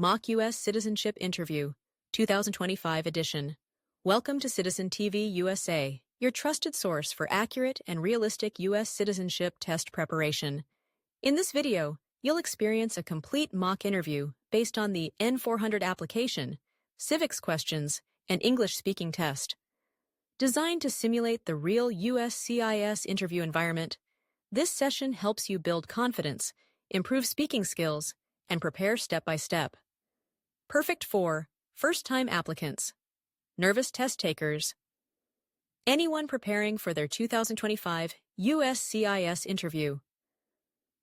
Mock US Citizenship Interview, 2025 edition. Welcome to Citizen TV USA, your trusted source for accurate and realistic US citizenship test preparation. In this video, you'll experience a complete mock interview based on the N-400 application, Civics Questions, and English speaking test. Designed to simulate the real USCIS interview environment, this session helps you build confidence, improve speaking skills, and prepare step by step. Perfect for first-time applicants, nervous test takers, anyone preparing for their 2025 USCIS interview.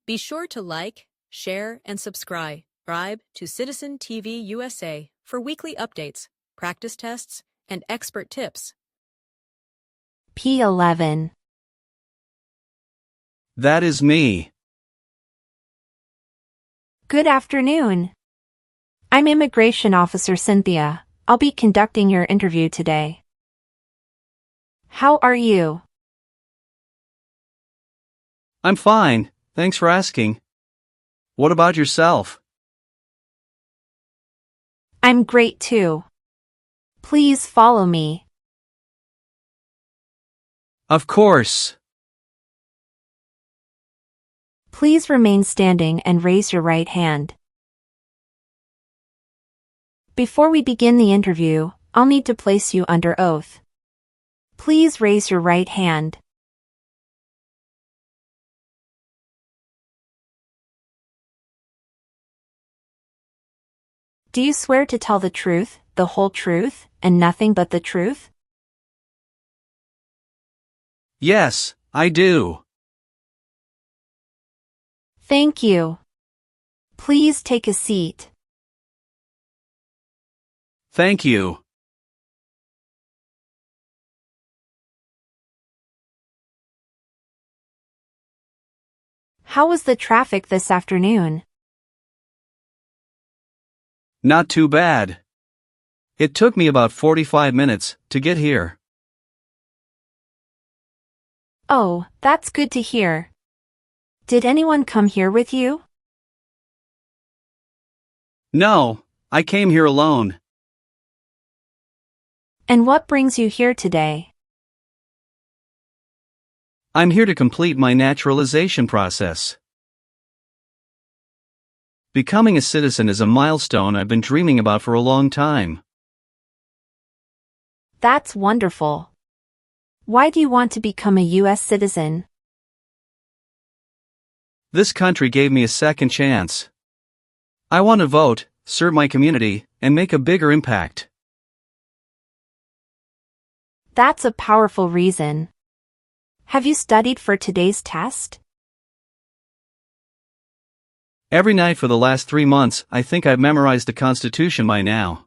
Be sure to like, share, and subscribe to Citizen TV USA for weekly updates, practice tests, and expert tips. P11. That is me. Good afternoon. I'm Immigration Officer Cynthia. I'll be conducting your interview today. How are you? I'm fine, thanks for asking. What about yourself? I'm great too. Please follow me. Of course. Please remain standing and raise your right hand. Before we begin the interview, I'll need to place you under oath. Please raise your right hand. Do you swear to tell the truth, the whole truth, and nothing but the truth? Yes, I do. Thank you. Please take a seat. Thank you. How was the traffic this afternoon? Not too bad. It took me about 45 minutes to get here. Oh, that's good to hear. Did anyone come here with you? No, I came here alone. And what brings you here today? I'm here to complete my naturalization process. Becoming a citizen is a milestone I've been dreaming about for a long time. That's wonderful. Why do you want to become a US citizen? This country gave me a second chance. I want to vote, serve my community, and make a bigger impact. That's a powerful reason. Have you studied for today's test? Every night for the last 3 months, I think I've memorized the Constitution by now.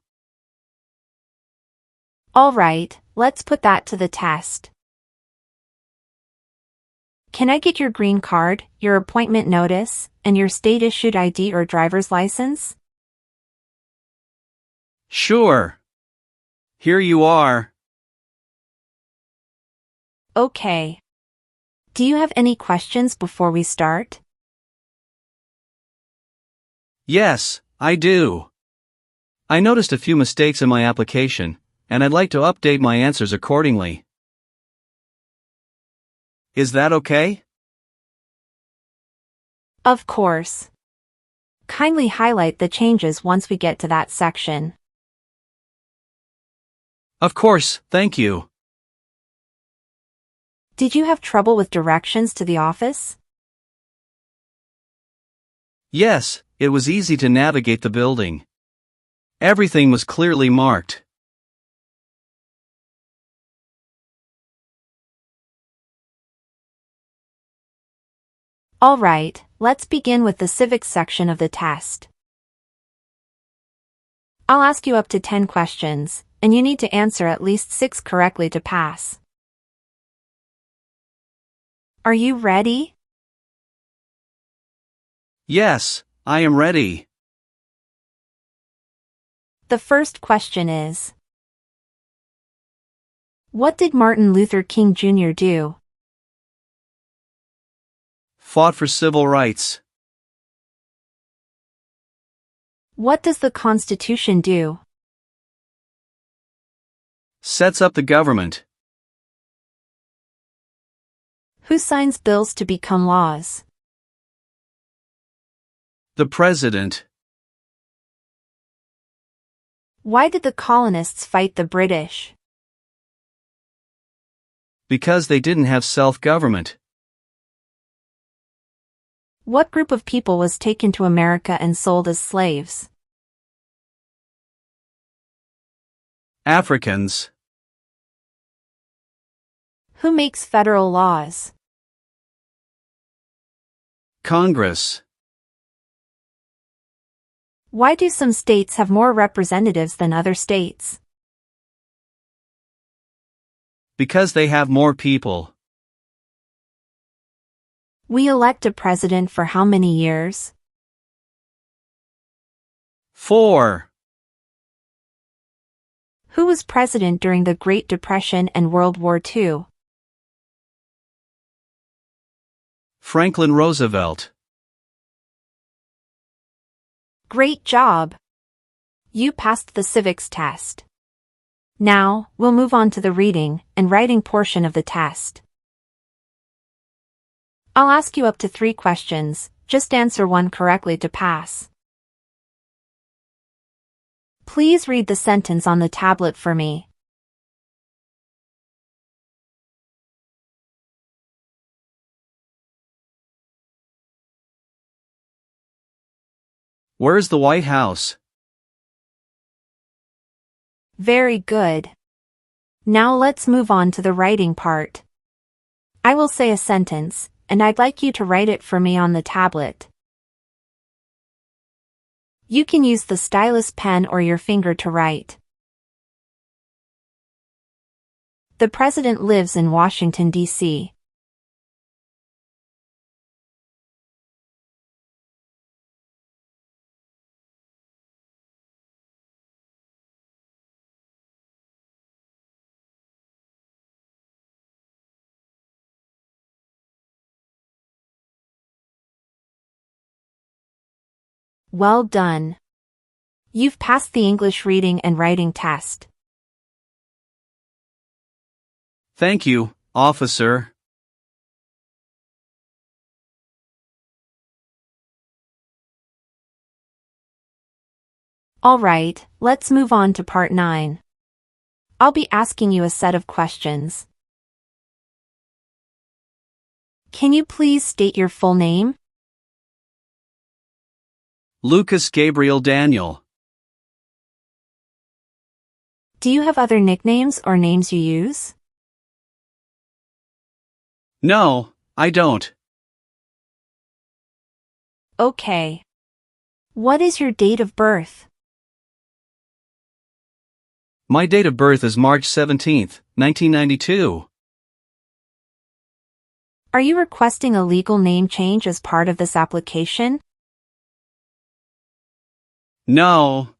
All right, let's put that to the test. Can I get your green card, your appointment notice, and your state-issued ID or driver's license? Sure. Here you are. Okay. Do you have any questions before we start? Yes, I do. I noticed a few mistakes in my application, and I'd like to update my answers accordingly. Is that okay? Of course. Kindly highlight the changes once we get to that section. Of course, thank you. Did you have trouble with directions to the office? Yes, it was easy to navigate the building. Everything was clearly marked. All right, let's begin with the civics section of the test. I'll ask you up to 10 questions, and you need to answer at least 6 correctly to pass. Are you ready? Yes, I am ready. The first question is: what did Martin Luther King Jr. do? Fought for civil rights. What does the Constitution do? Sets up the government. Who signs bills to become laws? The President. Why did the colonists fight the British? Because they didn't have self-government. What group of people was taken to America and sold as slaves? Africans. Who makes federal laws? Congress. Why do some states have more representatives than other states? Because they have more people. We elect a president for how many years? 4. Who was president during the Great Depression and World War II? Franklin Roosevelt. Great job! You passed the civics test. Now, we'll move on to the reading and writing portion of the test. I'll ask you up to 3 questions, just answer one correctly to pass. Please read the sentence on the tablet for me. Where's the White House? Very good. Now let's move on to the writing part. I will say a sentence, and I'd like you to write it for me on the tablet. You can use the stylus pen or your finger to write. The president lives in Washington, D.C. Well done. You've passed the English reading and writing test. Thank you, officer. All right, let's move on to part 9. I'll be asking you a set of questions. Can you please state your full name? Lucas Gabriel Daniel. Do you have other nicknames or names you use? No, I don't. Okay. What is your date of birth? My date of birth is March 17th, 1992. Are you requesting a legal name change as part of this application? No.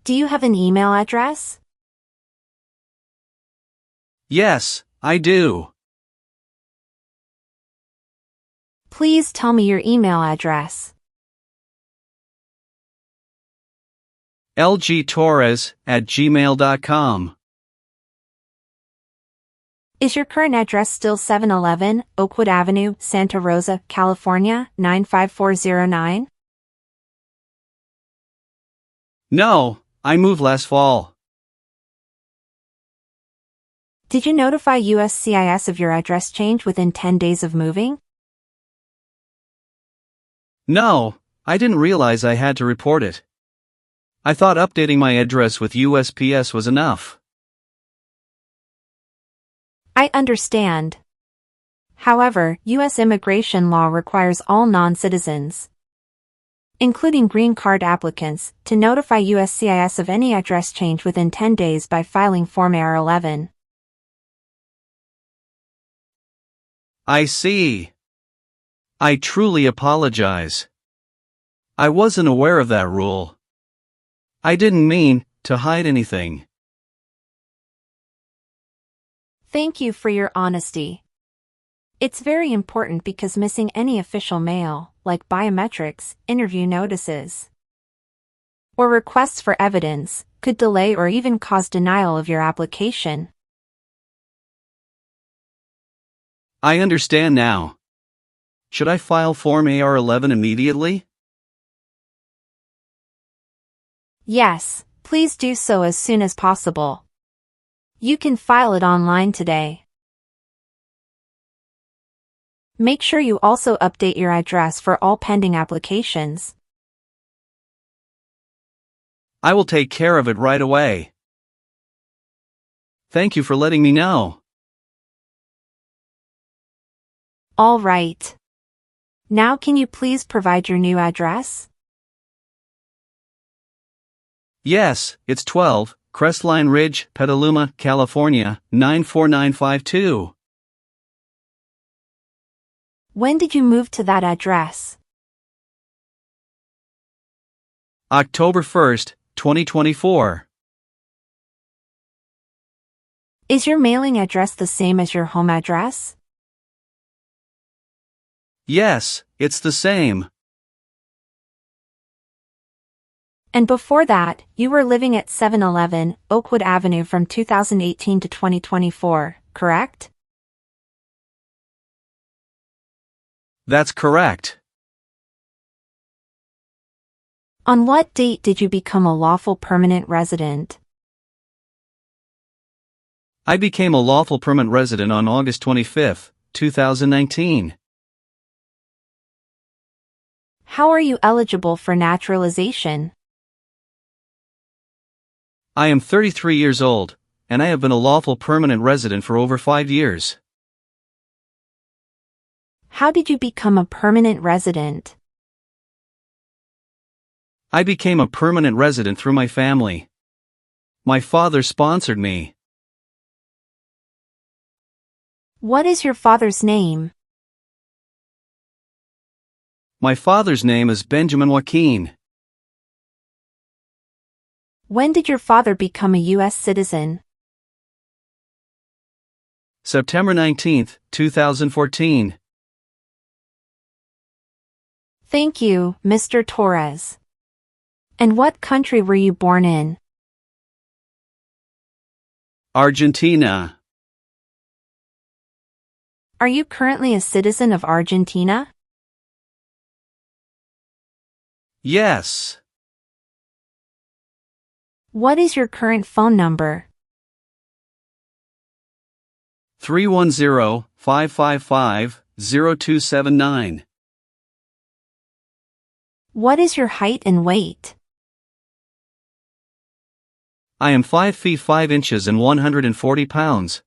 Do you have an email address? Yes, I do. Please tell me your email address. lgtorres@gmail.com. Is your current address still 711 Oakwood Avenue, Santa Rosa, California, 95409? No, I moved last fall. Did you notify US CIS of your address change within 10 days of moving? No, I didn't realize I had to report it. I thought updating my address with USPS was enough. I understand. However, U.S. immigration law requires all non-citizens, including green card applicants, to notify USCIS of any address change within 10 days by filing Form AR-11. I see. I truly apologize. I wasn't aware of that rule. I didn't mean to hide anything. Thank you for your honesty. It's very important because missing any official mail, like biometrics, interview notices, or requests for evidence, could delay or even cause denial of your application. I understand now. Should I file Form AR-11 immediately? Yes, please do so as soon as possible. You can file it online today. Make sure you also update your address for all pending applications. I will take care of it right away. Thank you for letting me know. All right. Now can you please provide your new address? Yes, it's 12, Crestline Ridge, Petaluma, California, 94952. When did you move to that address? October 1st, 2024. Is your mailing address the same as your home address? Yes, it's the same. And before that, you were living at 711 Oakwood Avenue from 2018 to 2024, correct? That's correct. On what date did you become a lawful permanent resident? I became a lawful permanent resident on August 25, 2019. How are you eligible for naturalization? I am 33 years old, and I have been a lawful permanent resident for over 5 years. How did you become a permanent resident? I became a permanent resident through my family. My father sponsored me. What is your father's name? My father's name is Benjamin Joaquin. When did your father become a US citizen? September 19, 2014. Thank you, Mr. Torres. And what country were you born in? Argentina. Are you currently a citizen of Argentina? Yes. What is your current phone number? 310-555-0279. What is your height and weight? I am 5 feet 5 inches and 140 pounds.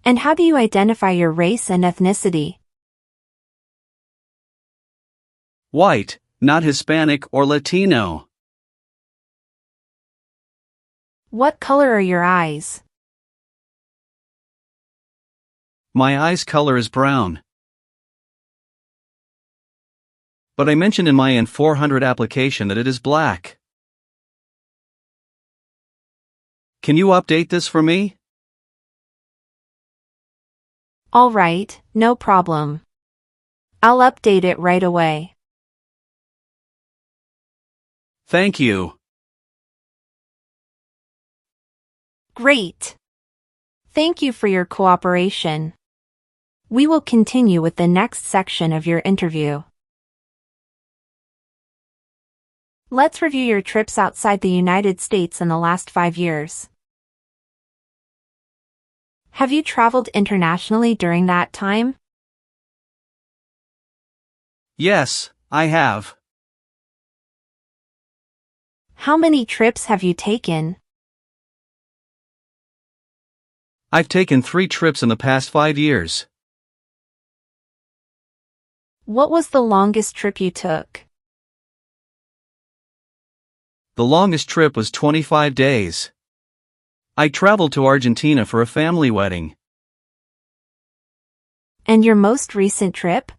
And how do you identify your race and ethnicity? White, not Hispanic or Latino. What color are your eyes? My eyes color is brown. But I mentioned in my N-400 application that it is black. Can you update this for me? All right, no problem. I'll update it right away. Thank you. Great. Thank you for your cooperation. We will continue with the next section of your interview. Let's review your trips outside the United States in the last 5 years. Have you traveled internationally during that time? Yes, I have. How many trips have you taken? I've taken 3 trips in the past 5 years. What was the longest trip you took? The longest trip was 25 days. I traveled to Argentina for a family wedding. And your most recent trip?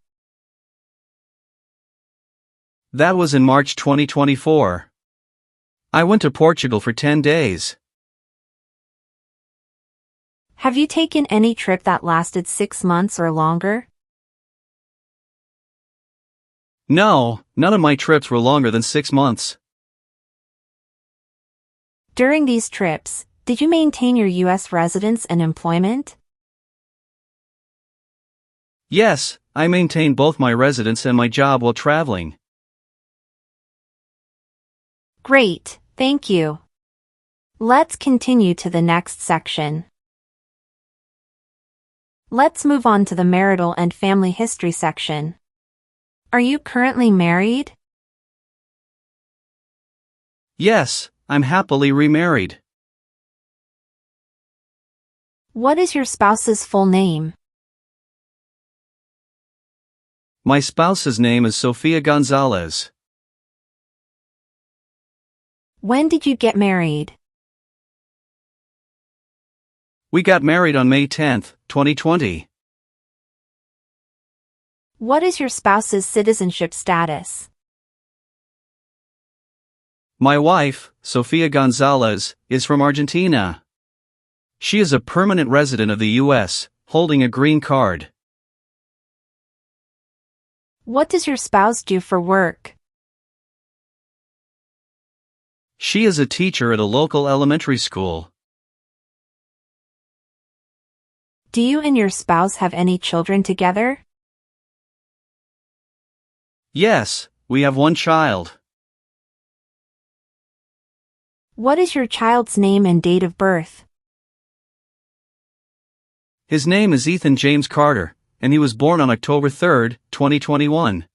That was in March 2024. I went to Portugal for 10 days. Have you taken any trip that lasted 6 months or longer? No, none of my trips were longer than 6 months. During these trips, did you maintain your U.S. residence and employment? Yes, I maintained both my residence and my job while traveling. Great, thank you. Let's continue to the next section. Let's move on to the marital and family history section. Are you currently married? Yes, I'm happily remarried. What is your spouse's full name? My spouse's name is Sofia Gonzalez. When did you get married? We got married on May 10, 2020. What is your spouse's citizenship status? My wife, Sofia Gonzalez, is from Argentina. She is a permanent resident of the U.S., holding a green card. What does your spouse do for work? She is a teacher at a local elementary school. Do you and your spouse have any children together? Yes, we have one child. What is your child's name and date of birth? His name is Ethan James Carter, and he was born on October 3, 2021.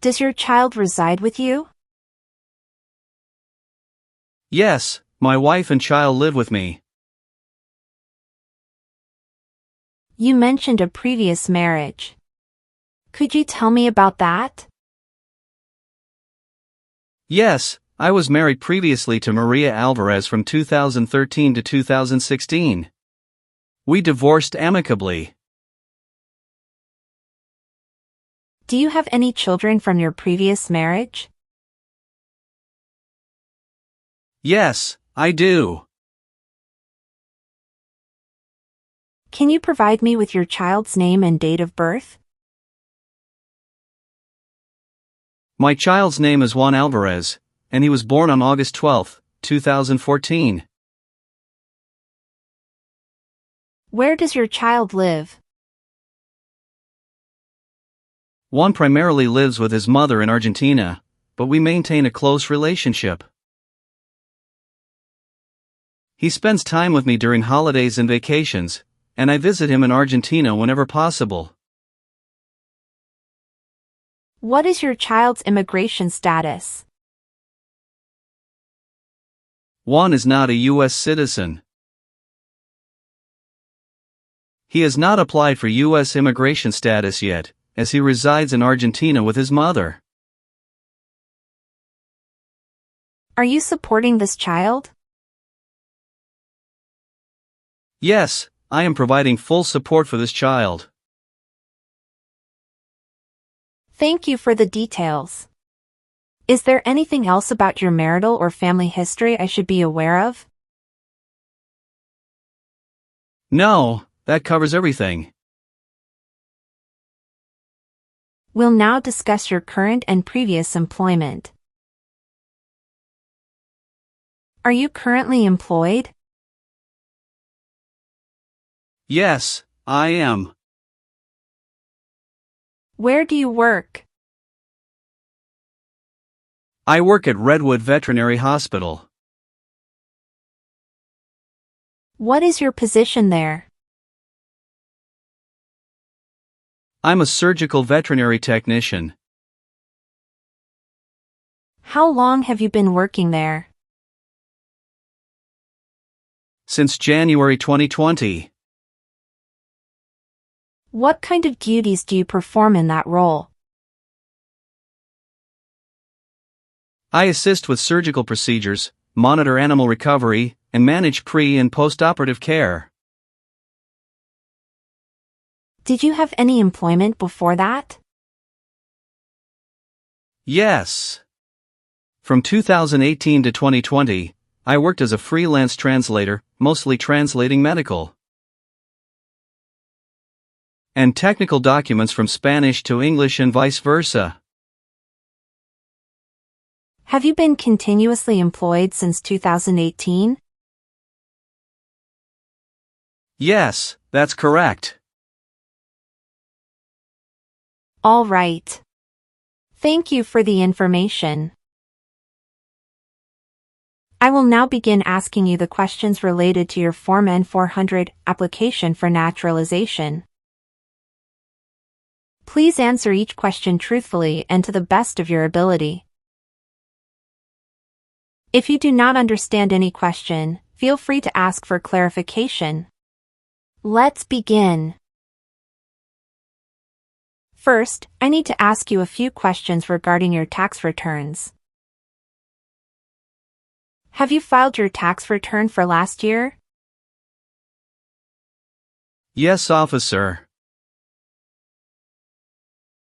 Does your child reside with you? Yes, my wife and child live with me. You mentioned a previous marriage. Could you tell me about that? Yes, I was married previously to Maria Alvarez from 2013 to 2016. We divorced amicably. Do you have any children from your previous marriage? Yes, I do. Can you provide me with your child's name and date of birth? My child's name is Juan Alvarez, and he was born on August 12, 2014. Where does your child live? Juan primarily lives with his mother in Argentina, but we maintain a close relationship. He spends time with me during holidays and vacations, and I visit him in Argentina whenever possible. What is your child's immigration status? Juan is not a U.S. citizen. He has not applied for U.S. immigration status yet, as he resides in Argentina with his mother. Are you supporting this child? Yes, I am providing full support for this child. Thank you for the details. Is there anything else about your marital or family history I should be aware of? No, that covers everything. We'll now discuss your current and previous employment. Are you currently employed? Yes, I am. Where do you work? I work at Redwood Veterinary Hospital. What is your position there? I'm a surgical veterinary technician. How long have you been working there? Since January 2020. What kind of duties do you perform in that role? I assist with surgical procedures, monitor animal recovery, and manage pre- and post-operative care. Did you have any employment before that? Yes. From 2018 to 2020, I worked as a freelance translator, mostly translating medical. and technical documents from Spanish to English and vice versa. Have you been continuously employed since 2018? Yes, that's correct. All right. Thank you for the information. I will now begin asking you the questions related to your Form N-400 application for naturalization. Please answer each question truthfully and to the best of your ability. If you do not understand any question, feel free to ask for clarification. Let's begin. First, I need to ask you a few questions regarding your tax returns. Have you filed your tax return for last year? Yes, officer.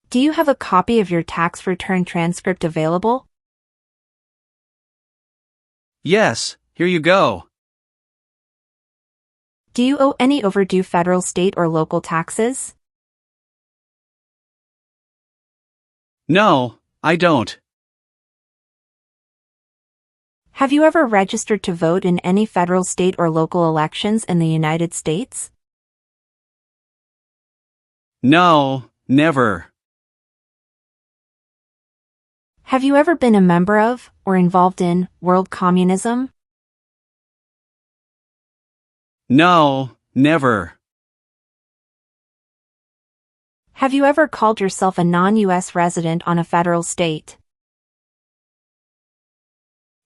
Do you have a copy of your tax return transcript available? Yes, here you go. Do you owe any overdue federal, state, or local taxes? No, I don't. Have you ever registered to vote in any federal, state, or local elections in the United States? No, never. Have you ever been a member of, or involved in, world communism? No, never. Have you ever called yourself a non-U.S. resident on a federal, state,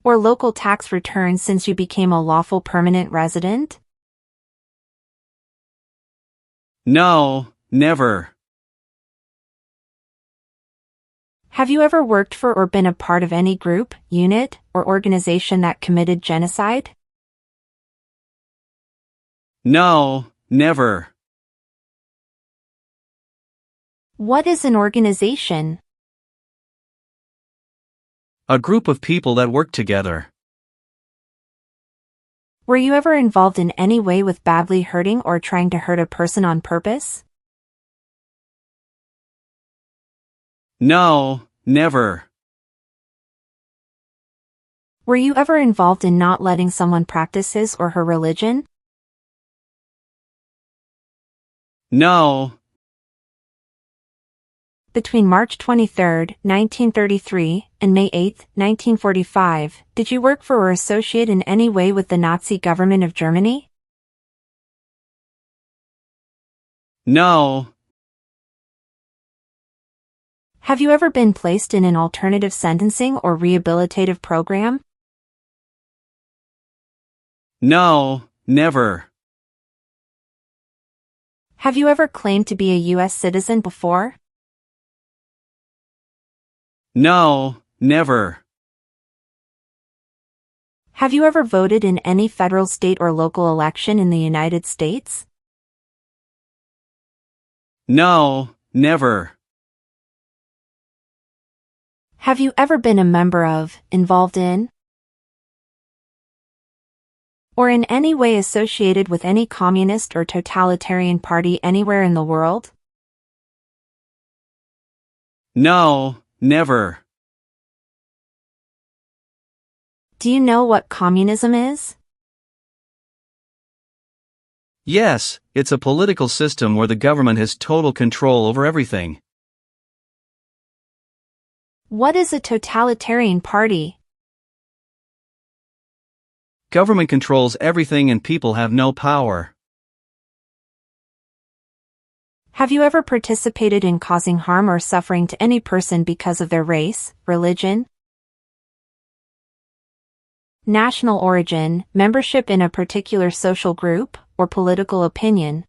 or local tax return since you became a lawful permanent resident? No, never. Have you ever worked for or been a part of any group, unit, or organization that committed genocide? No, never. What is an organization? A group of people that work together. Were you ever involved in any way with badly hurting or trying to hurt a person on purpose? No, never. Were you ever involved in not letting someone practice his or her religion? No. Between March 23, 1933, and May 8, 1945, did you work for or associate in any way with the Nazi government of Germany? No. Have you ever been placed in an alternative sentencing or rehabilitative program? No, never. Have you ever claimed to be a U.S. citizen before? No, never. Have you ever voted in any federal, state, or local election in the United States? No, never. Have you ever been a member of, involved in, or in any way associated with any communist or totalitarian party anywhere in the world? No, never. Do you know what communism is? Yes, it's a political system where the government has total control over everything. What is a totalitarian party? Government controls everything and people have no power. Have you ever participated in causing harm or suffering to any person because of their race, religion, national origin, membership in a particular social group, or political opinion?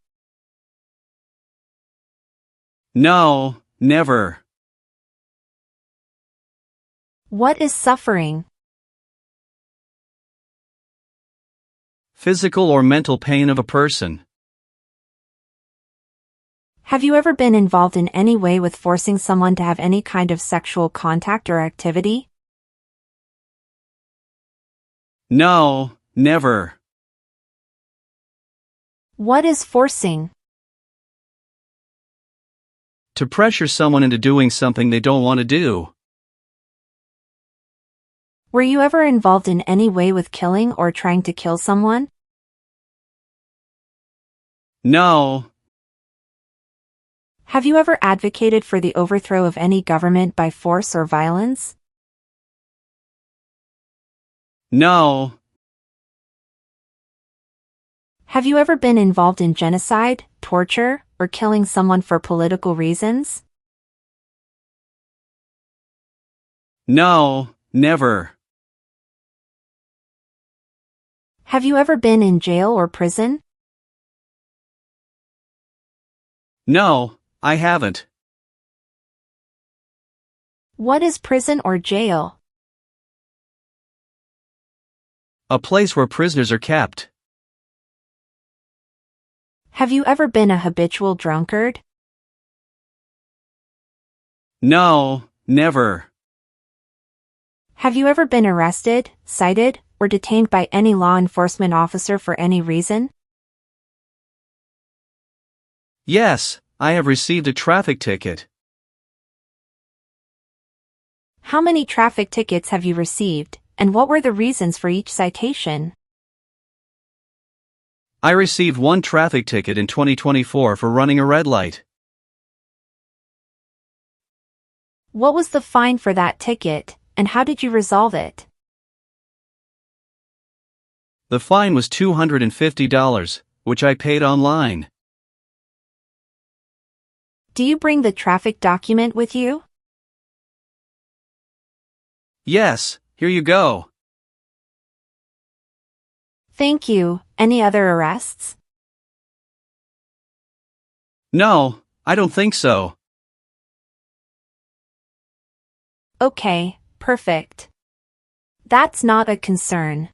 No, never. What is suffering? Physical or mental pain of a person. Have you ever been involved in any way with forcing someone to have any kind of sexual contact or activity? No, never. What is forcing? To pressure someone into doing something they don't want to do. Were you ever involved in any way with killing or trying to kill someone? No. Have you ever advocated for the overthrow of any government by force or violence? No. Have you ever been involved in genocide, torture, or killing someone for political reasons? No, never. Have you ever been in jail or prison? No, I haven't. What is prison or jail? A place where prisoners are kept. Have you ever been a habitual drunkard? No, never. Have you ever been arrested, cited, or detained by any law enforcement officer for any reason? Yes, I have received a traffic ticket. How many traffic tickets have you received, and what were the reasons for each citation? I received one traffic ticket in 2024 for running a red light. What was the fine for that ticket, and how did you resolve it? The fine was $250, which I paid online. Do you bring the traffic document with you? Yes, here you go. Thank you. Any other arrests? No, I don't think so. Okay, perfect. That's not a concern.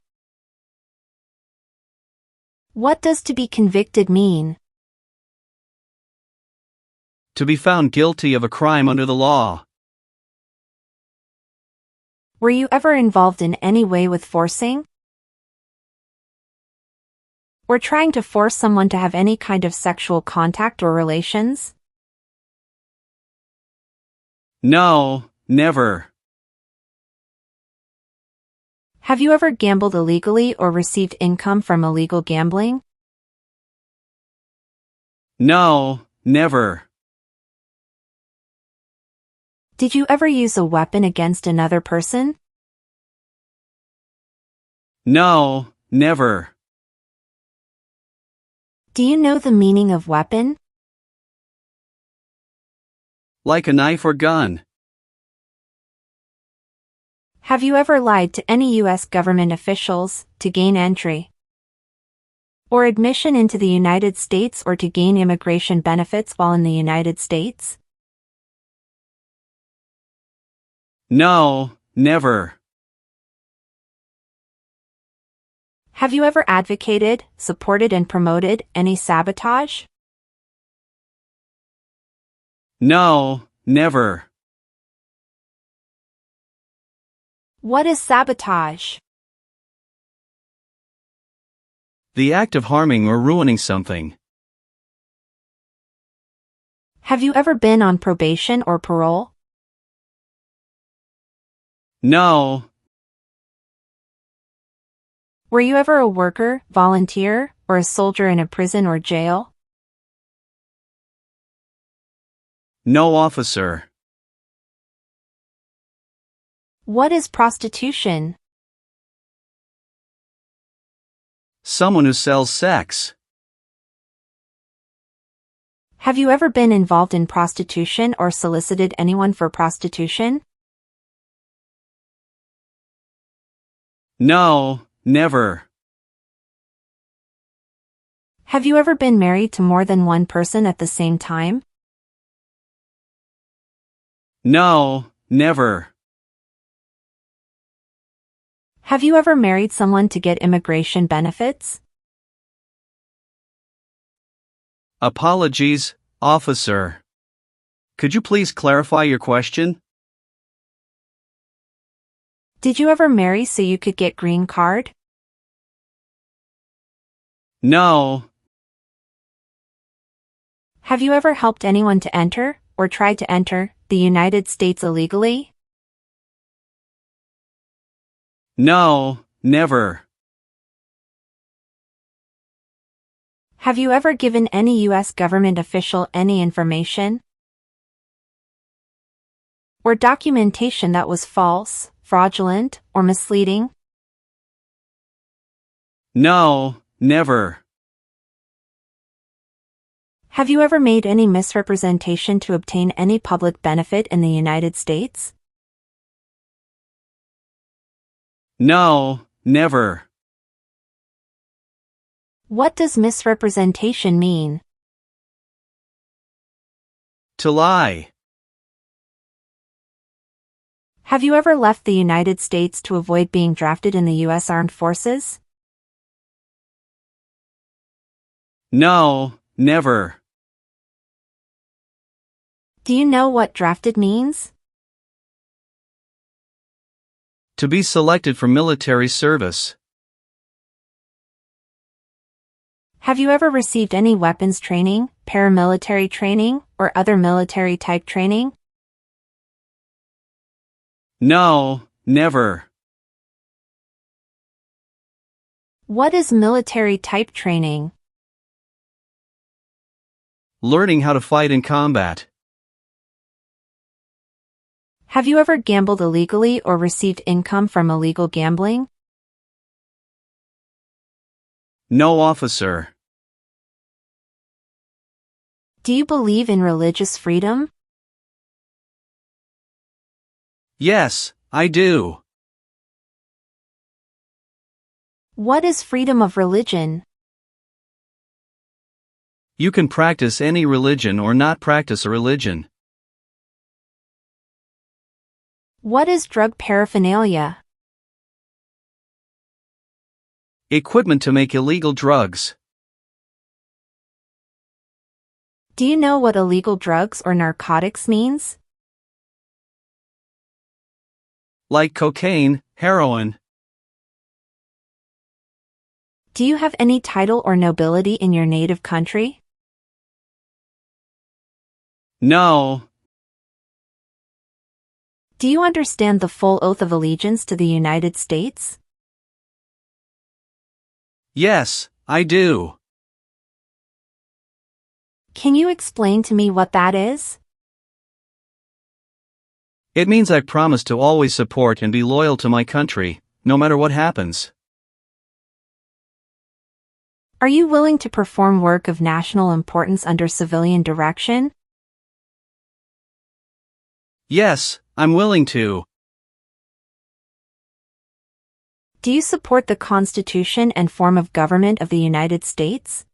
What does to be convicted mean? To be found guilty of a crime under the law. Were you ever involved in any way with forcing? Or trying to force someone to have any kind of sexual contact or relations? No, never. Have you ever gambled illegally or received income from illegal gambling? No, never. Did you ever use a weapon against another person? No, never. Do you know the meaning of weapon? Like a knife or gun. Have you ever lied to any U.S. government officials to gain entry or admission into the United States or to gain immigration benefits while in the United States? No, never. Have you ever advocated, supported and promoted any sabotage? No, never. What is sabotage? The act of harming or ruining something. Have you ever been on probation or parole? No. Were you ever a worker, volunteer, or a soldier in a prison or jail? No, officer. What is prostitution? Someone who sells sex. Have you ever been involved in prostitution or solicited anyone for prostitution? No, never. Have you ever been married to more than one person at the same time? No, never. Have you ever married someone to get immigration benefits? Apologies, officer. Could you please clarify your question? Did you ever marry so you could get green card? No. Have you ever helped anyone to enter or tried to enter the United States illegally? No, never. Have you ever given any U.S. government official any information or documentation that was false, fraudulent, or misleading? No, never. Have you ever made any misrepresentation to obtain any public benefit in the United States? No, never. What does misrepresentation mean? To lie. Have you ever left the United States to avoid being drafted in the U.S. Armed Forces? No, never. Do you know what drafted means? To be selected for military service. Have you ever received any weapons training, paramilitary training, or other military-type training? No, never. What is military-type training? Learning how to fight in combat. Have you ever gambled illegally or received income from illegal gambling? No, officer. Do you believe in religious freedom? Yes, I do. What is freedom of religion? You can practice any religion or not practice a religion. What is drug paraphernalia? Equipment to make illegal drugs. Do you know what illegal drugs or narcotics means? Like cocaine, heroin. Do you have any title or nobility in your native country? No. Do you understand the full oath of allegiance to the United States? Yes, I do. Can you explain to me what that is? It means I promise to always support and be loyal to my country, no matter what happens. Are you willing to perform work of national importance under civilian direction? Yes, I'm willing to. Do you support the Constitution and form of government of the United States?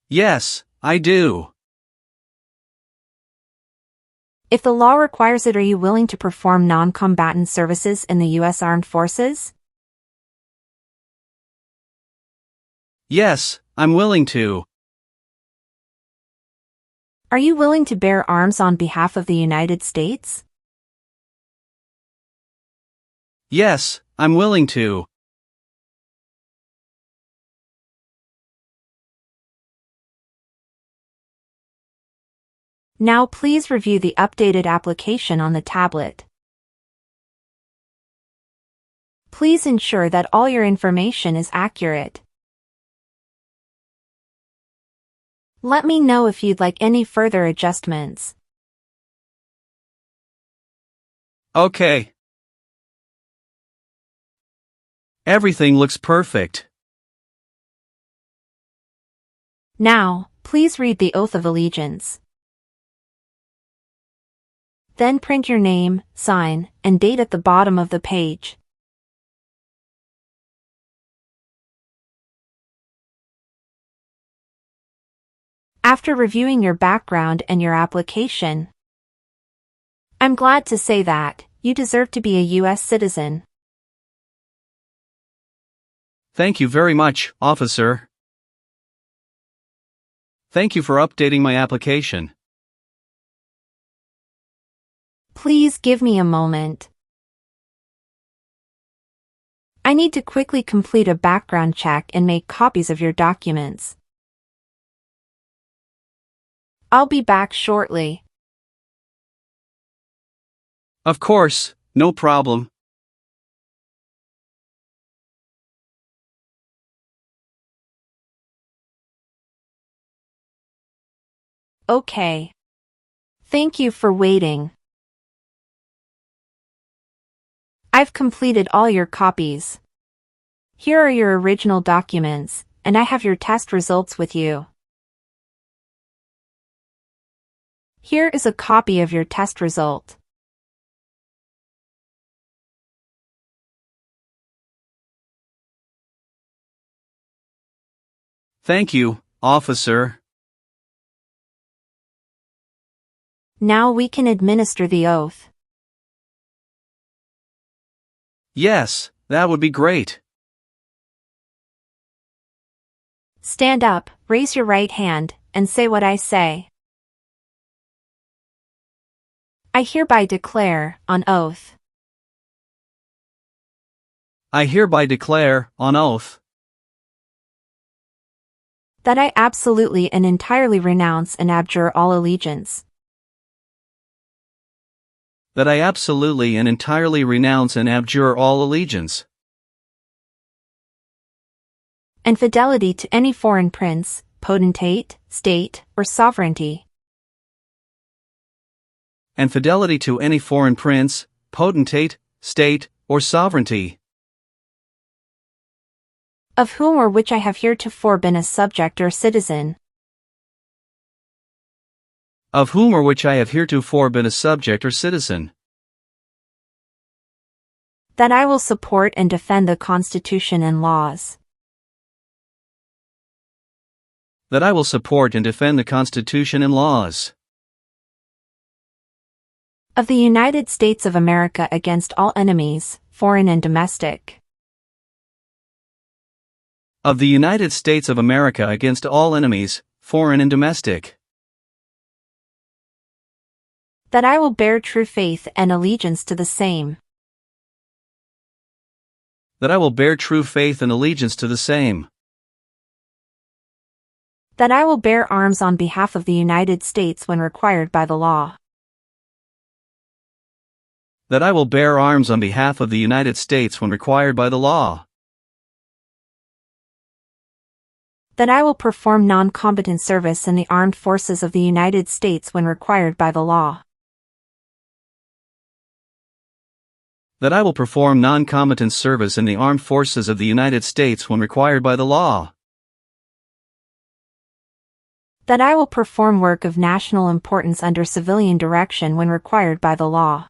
Yes, I do. If the law requires it, are you willing to perform non-combatant services in the U.S. Armed Forces? Yes, I'm willing to. Are you willing to bear arms on behalf of the United States? Yes, I'm willing to. Now please review the updated application on the tablet. Please ensure that all your information is accurate. Let me know if you'd like any further adjustments. Okay. Everything looks perfect. Now, please read the Oath of Allegiance. Then print your name, sign, and date at the bottom of the page. After reviewing your background and your application, I'm glad to say that you deserve to be a U.S. citizen. Thank you very much, officer. Thank you for updating my application. Please give me a moment. I need to quickly complete a background check and make copies of your documents. I'll be back shortly. Of course, no problem. Okay. Thank you for waiting. I've completed all your copies. Here are your original documents, and I have your test results with you. Here is a copy of your test result. Thank you, officer. Now we can administer the oath. Yes, that would be great. Stand up, raise your right hand, and say what I say. I hereby declare, on oath. I hereby declare, on oath, that I absolutely and entirely renounce and abjure all allegiance. that I absolutely and entirely renounce and abjure all allegiance and fidelity to any foreign prince, potentate, state, or sovereignty. and fidelity to any foreign prince, potentate, state, or sovereignty, of whom or which I have heretofore been a subject or citizen. of whom or which I have heretofore been a subject or citizen. That I will support and defend the Constitution and laws That I will support and defend the Constitution and laws of the United States of America against all enemies, foreign and domestic. of the United States of America against all enemies, foreign and domestic. That I will bear true faith and allegiance to the same. That I will bear true faith and allegiance to the same. That I will bear arms on behalf of the United States when required by the law. That I will bear arms on behalf of the United States when required by the law. That I will perform non-combatant service in the armed forces of the United States when required by the law. That I will perform non-combatant service in the armed forces of the United States when required by the law. That I will perform work of national importance under civilian direction when required by the law.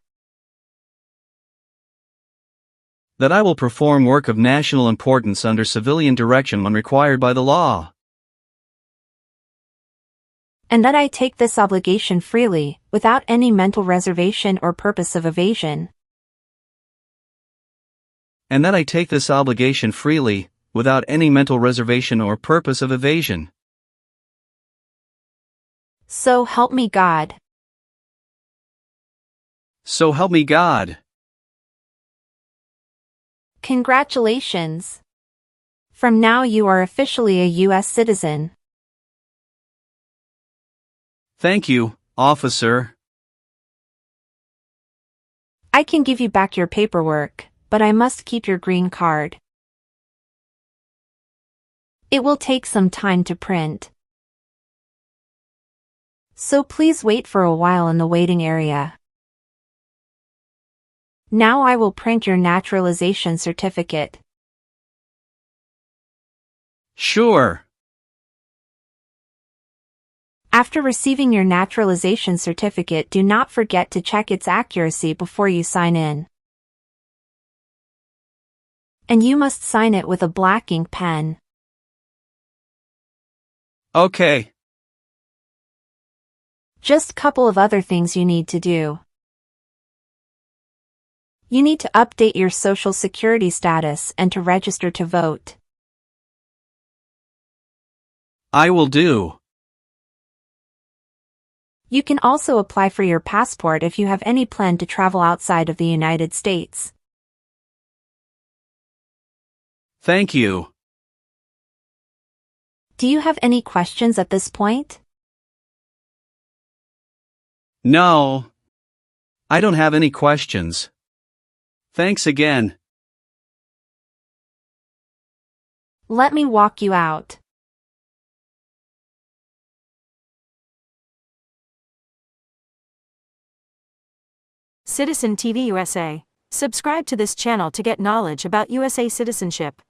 That I will perform work of national importance under civilian direction when required by the law. And that I take this obligation freely, without any mental reservation or purpose of evasion. And that I take this obligation freely, without any mental reservation or purpose of evasion. So help me God. So help me God. Congratulations. From now you are officially a US citizen. Thank you, officer. I can give you back your paperwork, but I must keep your green card. It will take some time to print. So please wait for a while in the waiting area. Now I will print your naturalization certificate. Sure. After receiving your naturalization certificate, do not forget to check its accuracy before you sign in. And you must sign it with a black ink pen. Okay. Just a couple of other things you need to do. You need to update your Social Security status and to register to vote. I will do. You can also apply for your passport if you have any plan to travel outside of the United States. Thank you. Do you have any questions at this point? No. I don't have any questions. Thanks again. Let me walk you out. Citizen TV USA. Subscribe to this channel to get knowledge about USA citizenship.